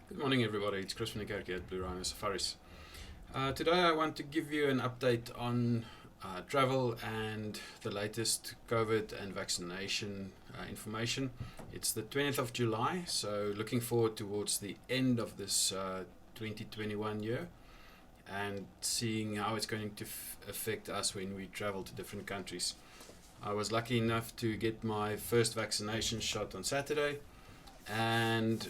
Good morning, everybody. It's Chris van der Kerk at Bluerhino Safaris. Today, I want to give you an update on travel and the latest COVID and vaccination information. It's the 20th of July, so looking forward towards the end of this 2021 year and seeing how it's going to affect us when we travel to different countries. I was lucky enough to get my first vaccination shot on Saturday, and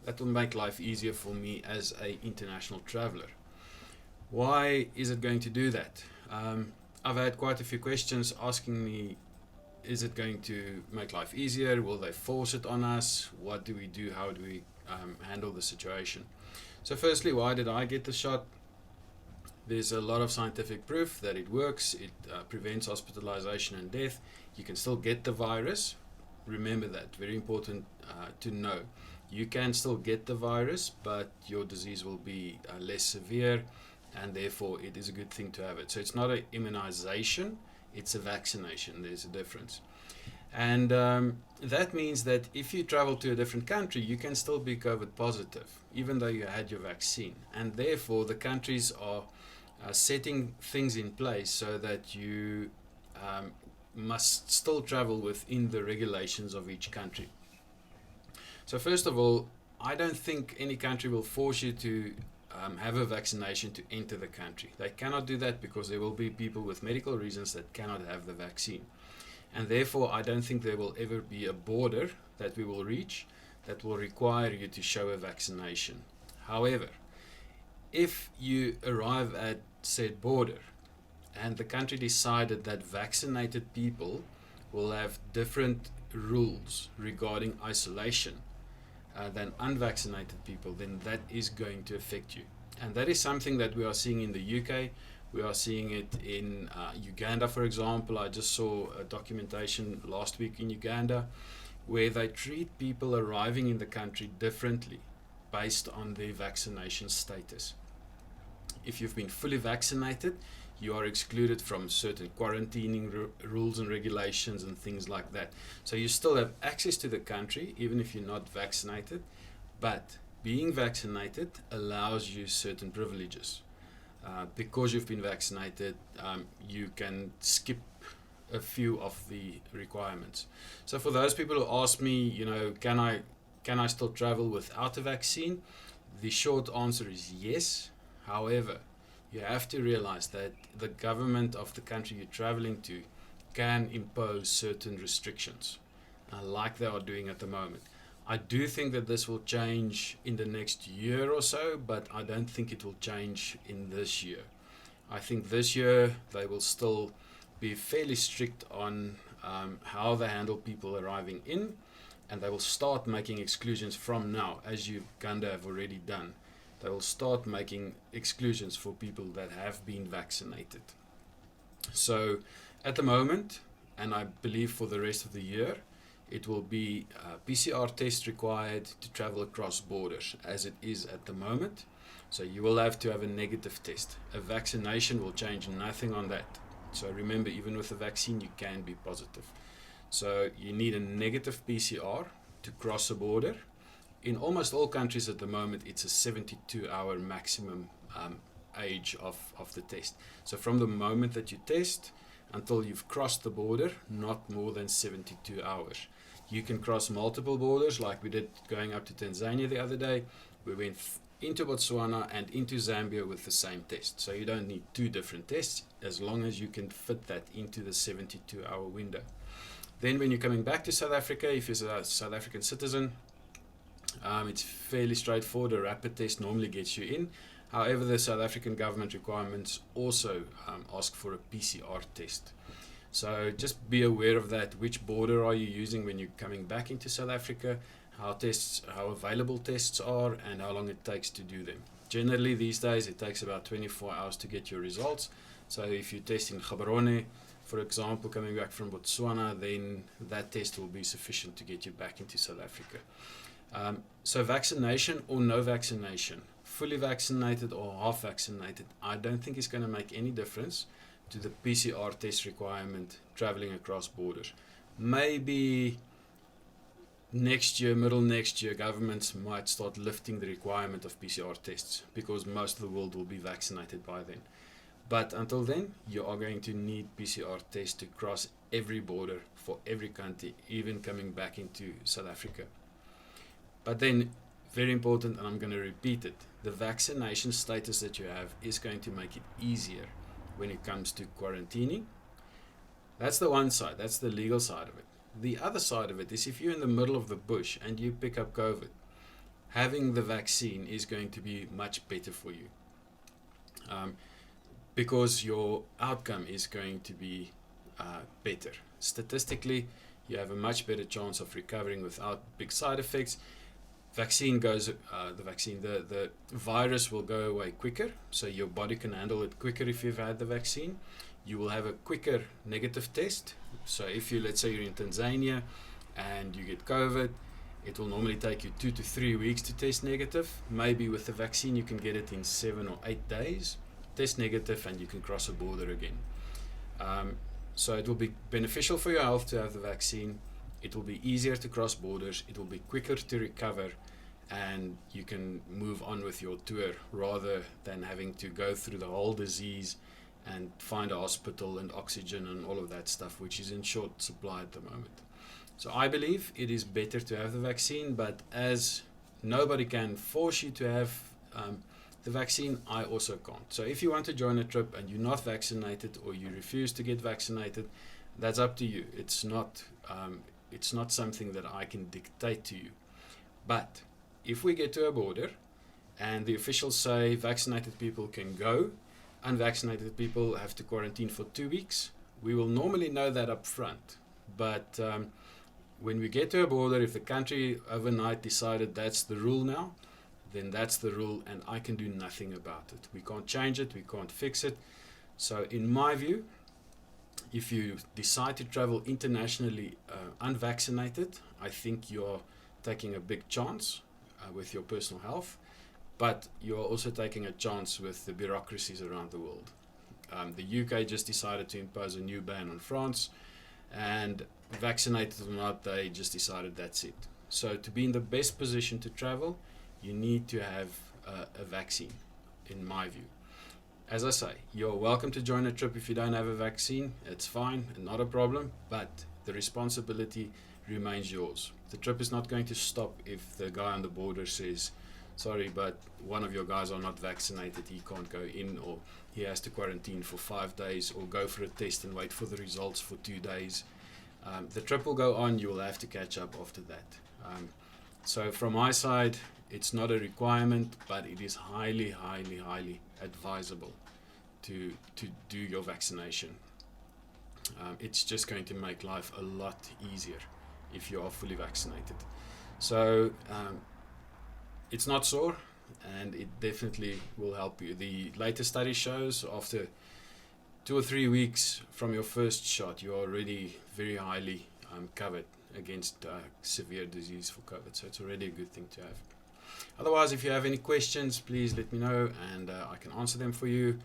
that will make life easier for me as an international traveler. Why is it going to do that? I've had quite a few questions asking me, is it going to make life easier? Will they force it on us? What do we do? How do we handle the situation? So firstly, why did I get the shot? There's a lot of scientific proof that it works. It prevents hospitalization and death. You can still get the virus. Remember that, very important to know. You can still get the virus, but your disease will be less severe, and therefore it is a good thing to have it. So it's not an immunization, it's a vaccination. There's a difference. And that means that if you travel to a different country, you can still be COVID positive, even though you had your vaccine. And therefore, the countries are setting things in place so that you must still travel within the regulations of each country. So first of all, I don't think any country will force you to have a vaccination to enter the country. They cannot do that because there will be people with medical reasons that cannot have the vaccine. And therefore, I don't think there will ever be a border that we will reach that will require you to show a vaccination. However, if you arrive at said border and the country decided that vaccinated people will have different rules regarding isolation than unvaccinated people, then that is going to affect you. And that is something that we are seeing in the UK. We are seeing it in Uganda, for example. I just saw a documentation last week in Uganda where they treat people arriving in the country differently based on their vaccination status. If you've been fully vaccinated, you are excluded from certain quarantining rules and regulations and things like that. So you still have access to the country even if you're not vaccinated, but being vaccinated allows you certain privileges. Because you've been vaccinated, you can skip a few of the requirements. So for those people who ask me, can I still travel without a vaccine? The short answer is yes. However, you have to realize that the government of the country you're traveling to can impose certain restrictions, like they are doing at the moment. I do think that this will change in the next year or so, but I don't think it will change in this year. I think this year they will still be fairly strict on how they handle people arriving in, and they will start making exclusions from now, as Uganda have already done. They will start making exclusions for people that have been vaccinated. So at the moment, and I believe for the rest of the year, it will be PCR tests required to travel across borders, as it is at the moment. So you will have to have a negative test. A vaccination will change nothing on that. So remember, even with a vaccine, you can be positive. So you need a negative PCR to cross a border. In almost all countries at the moment, it's a 72-hour maximum age of the test. So from the moment that you test until you've crossed the border, not more than 72 hours. You can cross multiple borders, like we did going up to Tanzania the other day. We went into Botswana and into Zambia with the same test. So you don't need two different tests as long as you can fit that into the 72-hour window. Then when you're coming back to South Africa, if you're a South African citizen, it's fairly straightforward. A rapid test normally gets you in. However, the South African government requirements also ask for a PCR test. So just be aware of that. Which border are you using when you're coming back into South Africa? How available tests are, and how long it takes to do them. Generally these days it takes about 24 hours to get your results. So if you test in Gaborone, for example, coming back from Botswana, then that test will be sufficient to get you back into South Africa. So vaccination or no vaccination, fully vaccinated or half vaccinated, I don't think it's going to make any difference to the PCR test requirement traveling across borders. Maybe next year, middle next year, governments might start lifting the requirement of PCR tests because most of the world will be vaccinated by then. But until then, you are going to need PCR tests to cross every border for every country, even coming back into South Africa. But then, very important, and I'm going to repeat it, the vaccination status that you have is going to make it easier when it comes to quarantining. That's the one side, that's the legal side of it. The other side of it is if you're in the middle of the bush and you pick up COVID, having the vaccine is going to be much better for you. Because your outcome is going to be better. Statistically, you have a much better chance of recovering without big side effects. The virus will go away quicker, so your body can handle it quicker if you've had the vaccine. You will have a quicker negative test. So if you, let's say you're in Tanzania and you get COVID, it will normally take you 2 to 3 weeks to test negative. Maybe with the vaccine you can get it in 7 or 8 days. Test negative and you can cross a border again. So it will be beneficial for your health to have the vaccine. It will be easier to cross borders. It will be quicker to recover, and you can move on with your tour rather than having to go through the whole disease and find a hospital and oxygen and all of that stuff, which is in short supply at the moment. So I believe it is better to have the vaccine, but as nobody can force you to have the vaccine, I also can't. So if you want to join a trip and you're not vaccinated or you refuse to get vaccinated, that's up to you. It's not something that I can dictate to you. But if we get to a border and the officials say vaccinated people can go, unvaccinated people have to quarantine for 2 weeks, we will normally know that up front. But when we get to a border, if the country overnight decided that's the rule now, then that's the rule and I can do nothing about it. We can't change it, we can't fix it. So in my view, if you decide to travel internationally unvaccinated, I think you're taking a big chance with your personal health, but you're also taking a chance with the bureaucracies around the world. The UK just decided to impose a new ban on France, and vaccinated or not, they just decided that's it. So to be in the best position to travel, you need to have a vaccine, in my view. As I say, you're welcome to join a trip if you don't have a vaccine. It's fine, not a problem, but the responsibility remains yours. The trip is not going to stop if the guy on the border says, sorry, but one of your guys are not vaccinated, he can't go in, or he has to quarantine for 5 days, or go for a test and wait for the results for 2 days. The trip will go on, you will have to catch up after that. So from my side, it's not a requirement, but it is highly, highly, highly advisable to do your vaccination. It's just going to make life a lot easier if you are fully vaccinated. So it's not sore, and it definitely will help you. The latest study shows after 2 or 3 weeks from your first shot, you are already very highly covered against severe disease for COVID. So it's already a good thing to have. Otherwise, if you have any questions, please let me know and I can answer them for you.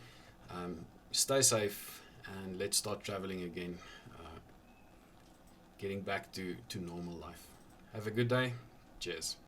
Stay safe and let's start traveling again, getting back to normal life. Have a good day. Cheers.